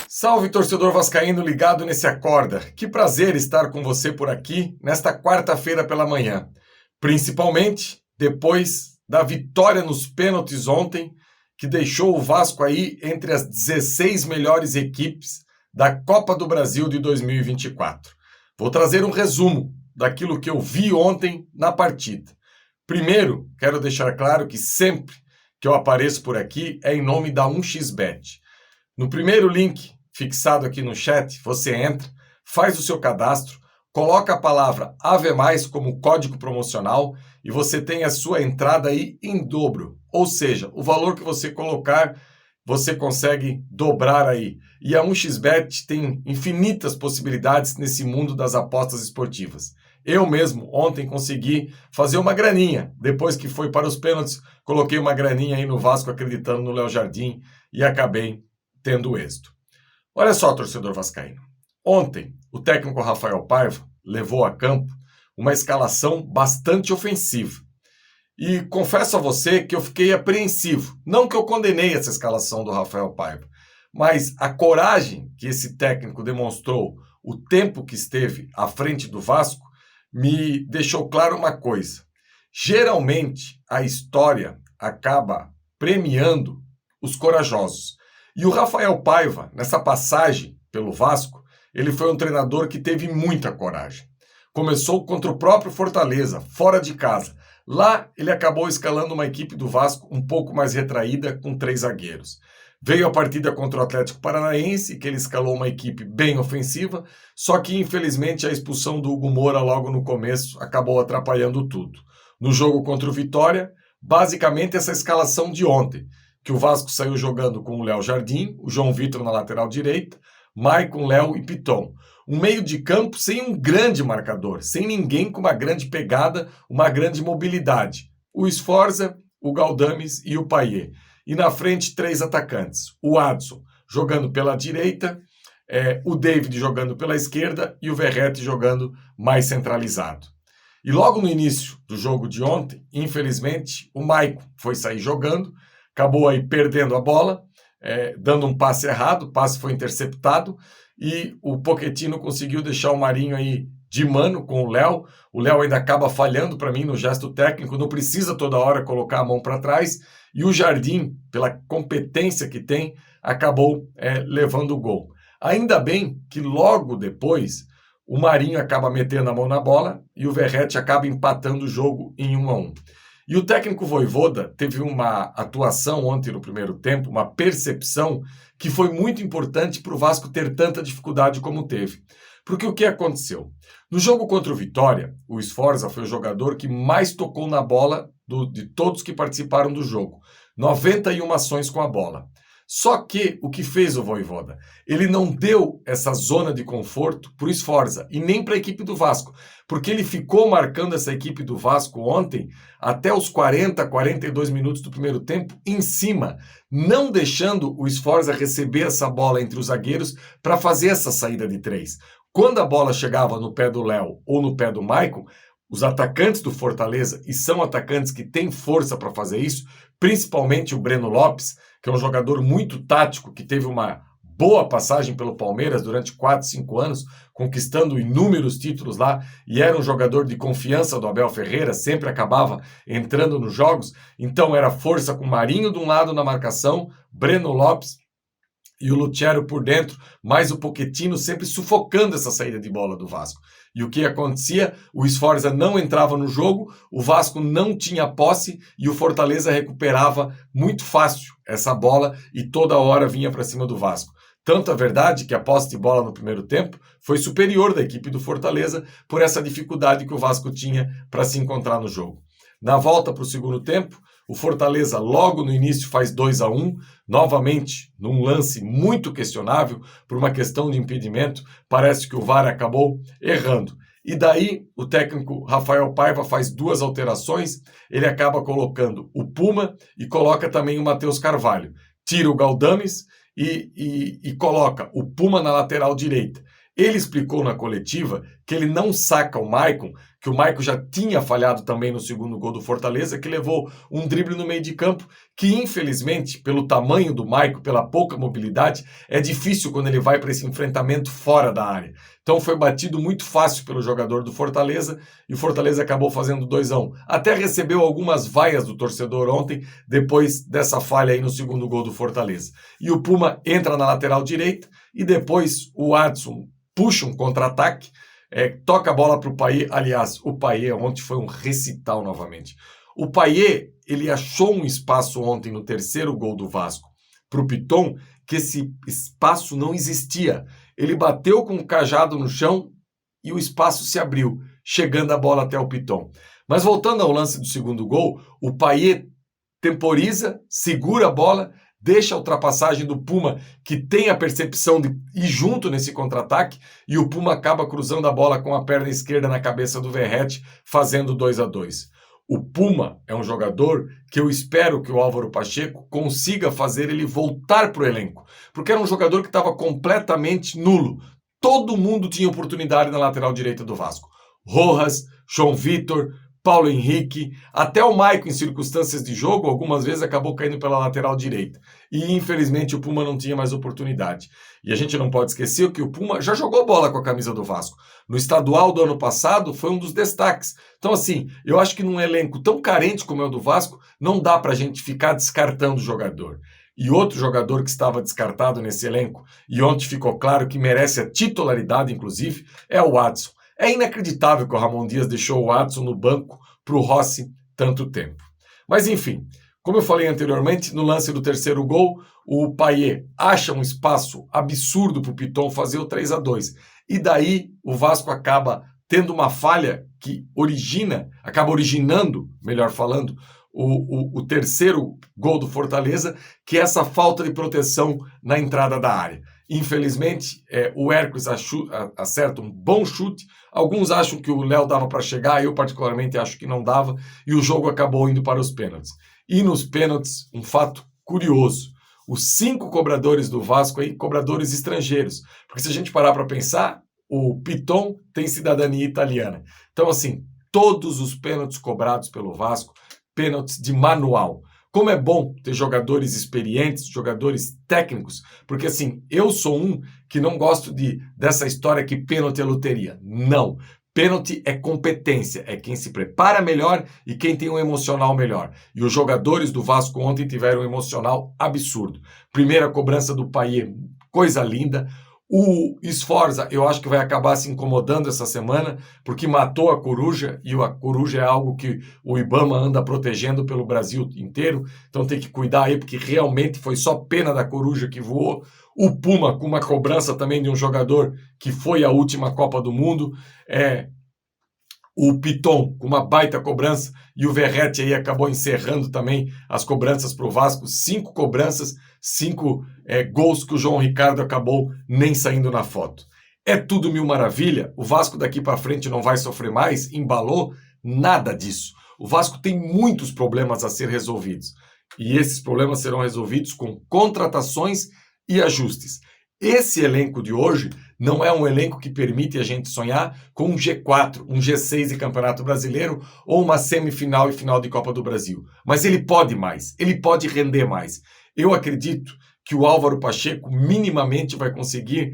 Salve, torcedor vascaíno ligado nesse Acorda. Que prazer estar com você por aqui nesta quarta-feira pela manhã. Principalmente depois da vitória nos pênaltis ontem, que deixou o Vasco aí entre as 16 melhores equipes da Copa do Brasil de 2024. Vou trazer um resumo daquilo que eu vi ontem na partida. Primeiro, quero deixar claro que sempre que eu apareço por aqui é em nome da 1xBet. No primeiro link fixado aqui no chat, você entra, faz o seu cadastro, coloca a palavra AVE+, como código promocional e você tem a sua entrada aí em dobro. Ou seja, o valor que você colocar, você consegue dobrar aí. E a 1xBet tem infinitas possibilidades nesse mundo das apostas esportivas. Eu mesmo ontem consegui fazer uma graninha. Depois que foi para os pênaltis, coloquei uma graninha aí no Vasco acreditando no Léo Jardim e acabei tendo êxito. Olha só, torcedor vascaíno. Ontem, o técnico Rafael Paiva levou a campo uma escalação bastante ofensiva. E confesso a você que eu fiquei apreensivo. Não que eu condenei essa escalação do Rafael Paiva, mas a coragem que esse técnico demonstrou, o tempo que esteve à frente do Vasco, me deixou claro uma coisa. Geralmente, a história acaba premiando os corajosos. E o Rafael Paiva, nessa passagem pelo Vasco, ele foi um treinador que teve muita coragem. Começou contra o próprio Fortaleza, fora de casa. Lá, ele acabou escalando uma equipe do Vasco um pouco mais retraída, com 3 zagueiros. Veio a partida contra o Atlético Paranaense, que ele escalou uma equipe bem ofensiva, só que, infelizmente, a expulsão do Hugo Moura logo no começo acabou atrapalhando tudo. No jogo contra o Vitória, basicamente essa escalação de ontem, que o Vasco saiu jogando com o Léo Jardim, o João Vitor na lateral direita, Maicon, Léo e Piton. Um meio de campo sem um grande marcador, sem ninguém com uma grande pegada, uma grande mobilidade. O Sforza, o Galdames e o Payet. E na frente, 3 atacantes. O Adson jogando pela direita, o David jogando pela esquerda e o Verratti jogando mais centralizado. E logo no início do jogo de ontem, infelizmente, o Maicon foi sair jogando, acabou aí perdendo a bola, dando um passe errado, o passe foi interceptado e o Pochettino conseguiu deixar o Marinho aí de mano com o Léo. O Léo ainda acaba falhando para mim no gesto técnico, não precisa toda hora colocar a mão para trás. E o Jardim, pela competência que tem, acabou levando o gol. Ainda bem que logo depois o Marinho acaba metendo a mão na bola e o Verratti acaba empatando o jogo em 1-1. E o técnico Vojvoda teve uma atuação ontem no primeiro tempo, uma percepção que foi muito importante para o Vasco ter tanta dificuldade como teve. Porque o que aconteceu? No jogo contra o Vitória, o Sforza foi o jogador que mais tocou na bola de todos que participaram do jogo. 91 ações com a bola. Só que o que fez o Vojvoda? Ele não deu essa zona de conforto para o Sforza e nem para a equipe do Vasco, porque ele ficou marcando essa equipe do Vasco ontem até os 40, 42 minutos do primeiro tempo em cima, não deixando o Sforza receber essa bola entre os zagueiros para fazer essa saída de 3. Quando a bola chegava no pé do Léo ou no pé do Maicon, os atacantes do Fortaleza, e são atacantes que têm força para fazer isso, principalmente o Breno Lopes, que é um jogador muito tático, que teve uma boa passagem pelo Palmeiras durante 4, 5 anos, conquistando inúmeros títulos lá, e era um jogador de confiança do Abel Ferreira, sempre acabava entrando nos jogos, então era força com o Marinho de um lado na marcação, Breno Lopes e o Lucero por dentro, mais o Pochettino sempre sufocando essa saída de bola do Vasco. E o que acontecia? O Sforza não entrava no jogo, o Vasco não tinha posse e o Fortaleza recuperava muito fácil essa bola e toda hora vinha para cima do Vasco. Tanto a verdade que a posse de bola no primeiro tempo foi superior da equipe do Fortaleza por essa dificuldade que o Vasco tinha para se encontrar no jogo. Na volta para o segundo tempo, o Fortaleza logo no início faz 2-1, novamente num lance muito questionável, por uma questão de impedimento, parece que o VAR acabou errando. E daí o técnico Rafael Paiva faz 2 alterações, ele acaba colocando o Puma e coloca também o Matheus Carvalho. Tira o Galdames e coloca o Puma na lateral direita. Ele explicou na coletiva que ele não saca o Maicon, que o Maicon já tinha falhado também no segundo gol do Fortaleza, que levou um drible no meio de campo, que infelizmente, pelo tamanho do Maicon, pela pouca mobilidade, é difícil quando ele vai para esse enfrentamento fora da área. Então foi batido muito fácil pelo jogador do Fortaleza, e o Fortaleza acabou fazendo 2-1. Até recebeu algumas vaias do torcedor ontem, depois dessa falha aí no segundo gol do Fortaleza. E o Puma entra na lateral direita, e depois o Adson puxa um contra-ataque, toca a bola para o Payet. Aliás, o Payet ontem foi um recital novamente. O Payet, ele achou um espaço ontem no terceiro gol do Vasco para o Piton, que esse espaço não existia. Ele bateu com o cajado no chão e o espaço se abriu, chegando a bola até o Piton. Mas voltando ao lance do segundo gol, o Payet temporiza, segura a bola, deixa a ultrapassagem do Puma, que tem a percepção de ir junto nesse contra-ataque, e o Puma acaba cruzando a bola com a perna esquerda na cabeça do Verratti, fazendo 2-2. O Puma é um jogador que eu espero que o Álvaro Pacheco consiga fazer ele voltar para o elenco, porque era um jogador que estava completamente nulo. Todo mundo tinha oportunidade na lateral direita do Vasco. Rojas, João Vitor, Paulo Henrique, até o Maicon, em circunstâncias de jogo, algumas vezes acabou caindo pela lateral direita. E, infelizmente, o Puma não tinha mais oportunidade. E a gente não pode esquecer que o Puma já jogou bola com a camisa do Vasco. No estadual do ano passado, foi um dos destaques. Então, assim, eu acho que num elenco tão carente como é o do Vasco, não dá pra gente ficar descartando o jogador. E outro jogador que estava descartado nesse elenco, e ontem ficou claro que merece a titularidade, inclusive, é o Adson. É inacreditável que o Ramon Dias deixou o Adson no banco para o Rossi tanto tempo. Mas enfim, como eu falei anteriormente, no lance do terceiro gol, o Payet acha um espaço absurdo para o Piton fazer o 3-2. E daí o Vasco acaba tendo uma falha que acaba originando, melhor falando, o terceiro gol do Fortaleza, que é essa falta de proteção na entrada da área. Infelizmente, o Hércules acerta um bom chute. Alguns acham que o Léo dava para chegar, eu particularmente acho que não dava, e o jogo acabou indo para os pênaltis. E nos pênaltis, um fato curioso, os 5 cobradores do Vasco aí, cobradores estrangeiros, porque se a gente parar para pensar, o Piton tem cidadania italiana. Então, assim, todos os pênaltis cobrados pelo Vasco, pênaltis de manual. Como é bom ter jogadores experientes, jogadores técnicos, porque assim, eu sou um que não gosto dessa história que pênalti é loteria. Não. Pênalti é competência, é quem se prepara melhor e quem tem um emocional melhor. E os jogadores do Vasco ontem tiveram um emocional absurdo. Primeira cobrança do Payet, coisa linda. O Sforza, eu acho que vai acabar se incomodando essa semana, porque matou a coruja, e a coruja é algo que o Ibama anda protegendo pelo Brasil inteiro, então tem que cuidar aí, porque realmente foi só pena da coruja que voou. O Puma, com uma cobrança também de um jogador que foi a última Copa do Mundo, o Piton, com uma baita cobrança, e o Verratti aí acabou encerrando também as cobranças para o Vasco. 5 cobranças, 5 gols que o João Ricardo acabou nem saindo na foto. É tudo mil maravilha? O Vasco daqui para frente não vai sofrer mais? Embalou? Nada disso. O Vasco tem muitos problemas a ser resolvidos. E esses problemas serão resolvidos com contratações e ajustes. Esse elenco de hoje não é um elenco que permite a gente sonhar com um G4, um G6 de Campeonato Brasileiro ou uma semifinal e final de Copa do Brasil. Mas ele pode mais, ele pode render mais. Eu acredito que o Álvaro Pacheco minimamente vai conseguir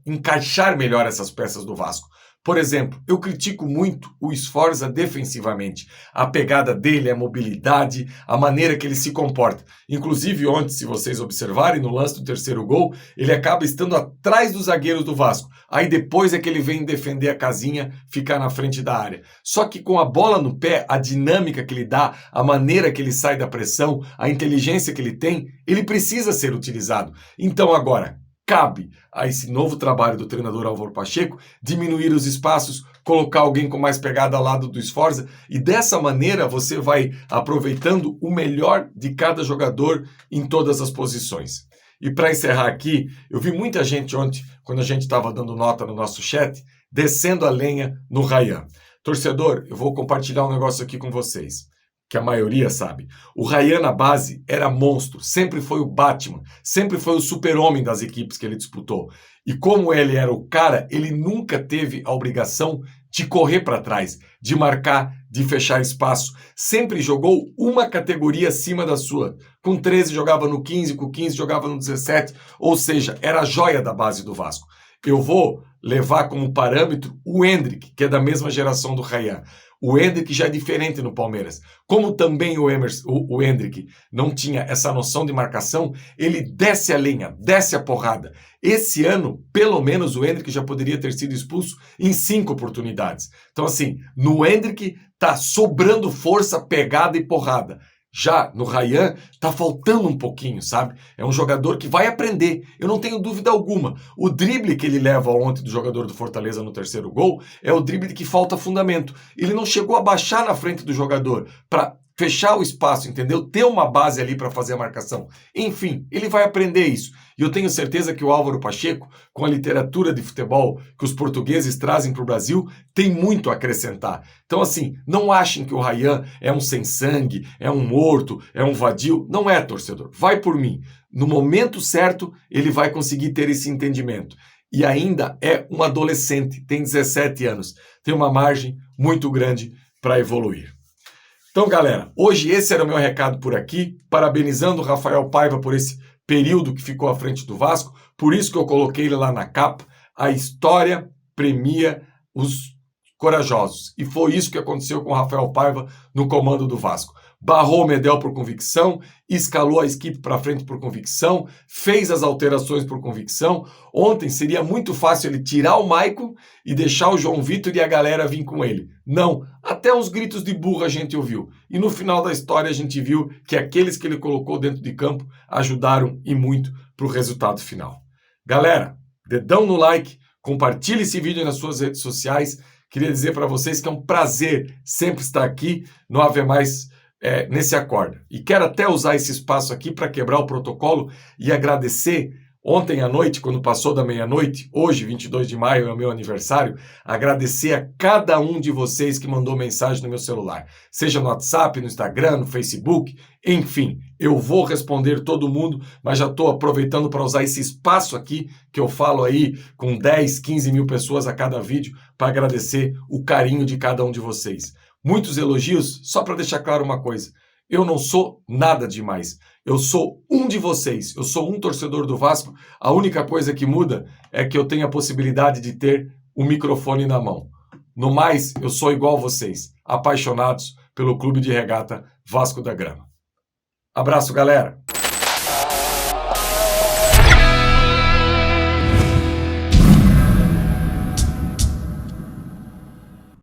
encaixar melhor essas peças do Vasco. Por exemplo, eu critico muito o Sforza defensivamente. A pegada dele, a mobilidade, a maneira que ele se comporta. Inclusive, ontem, se vocês observarem, no lance do terceiro gol, ele acaba estando atrás dos zagueiros do Vasco. Aí depois é que ele vem defender a casinha, ficar na frente da área. Só que com a bola no pé, a dinâmica que ele dá, a maneira que ele sai da pressão, a inteligência que ele tem, ele precisa ser utilizado. Então agora, cabe a esse novo trabalho do treinador Álvaro Pacheco diminuir os espaços, colocar alguém com mais pegada ao lado do Sforza, e dessa maneira você vai aproveitando o melhor de cada jogador em todas as posições. E para encerrar aqui, eu vi muita gente ontem, quando a gente estava dando nota no nosso chat, descendo a lenha no Rayhan. Torcedor, eu vou compartilhar um negócio aqui com vocês. que a maioria sabe. O Ryan na base era monstro, sempre foi o Batman, sempre foi o super-homem das equipes que ele disputou. E como ele era o cara, ele nunca teve a obrigação de correr para trás, de marcar, de fechar espaço. Sempre jogou uma categoria acima da sua. Com 13 jogava no 15, com 15 jogava no 17, ou seja, era a joia da base do Vasco. Eu vou levar como parâmetro o Endrick, que é da mesma geração do Ryan. O Endrick já é diferente no Palmeiras. Como também o Endrick não tinha essa noção de marcação, ele desce a lenha, desce a porrada. Esse ano, pelo menos, o Endrick já poderia ter sido expulso em 5 oportunidades. Então, assim, no Endrick tá sobrando força, pegada e porrada. Já no Ryan, tá faltando um pouquinho, sabe? É um jogador que vai aprender, eu não tenho dúvida alguma. O drible que ele leva ontem do jogador do Fortaleza no terceiro gol é o drible que falta fundamento. Ele não chegou a baixar na frente do jogador para fechar o espaço, entendeu? Ter uma base ali para fazer a marcação. Enfim, ele vai aprender isso. E eu tenho certeza que o Álvaro Pacheco, com a literatura de futebol que os portugueses trazem para o Brasil, tem muito a acrescentar. Então, assim, não achem que o Ryan é um sem sangue, é um morto, é um vadio. Não é, torcedor. Vai por mim. No momento certo, ele vai conseguir ter esse entendimento. E ainda é um adolescente, tem 17 anos. Tem uma margem muito grande para evoluir. Então, galera, hoje esse era o meu recado por aqui, parabenizando o Rafael Paiva por esse período que ficou à frente do Vasco, por isso que eu coloquei ele lá na capa. A história premia os corajosos, e foi isso que aconteceu com o Rafael Paiva no comando do Vasco. Barrou o Medel por convicção, escalou a equipe para frente por convicção, fez as alterações por convicção. Ontem seria muito fácil ele tirar o Maicon e deixar o João Vitor e a galera vir com ele. Não, até uns gritos de burro a gente ouviu. E no final da história a gente viu que aqueles que ele colocou dentro de campo ajudaram e muito para o resultado final. Galera, dedão no like, compartilhe esse vídeo nas suas redes sociais. Queria dizer para vocês que é um prazer sempre estar aqui no Ave Mais nesse Acorda. E quero até usar esse espaço aqui para quebrar o protocolo e agradecer. Ontem à noite, quando passou da meia-noite, hoje, 22 de maio, é o meu aniversário, agradecer a cada um de vocês que mandou mensagem no meu celular. Seja no WhatsApp, no Instagram, no Facebook, enfim, eu vou responder todo mundo, mas já estou aproveitando para usar esse espaço aqui, que eu falo aí com 10, 15 mil pessoas a cada vídeo, para agradecer o carinho de cada um de vocês. Muitos elogios, só para deixar claro uma coisa. Eu não sou nada demais. Eu sou um de vocês. Eu sou um torcedor do Vasco. A única coisa que muda é que eu tenho a possibilidade de ter o microfone na mão. No mais, eu sou igual a vocês, apaixonados pelo Clube de Regata Vasco da Gama. Abraço, galera!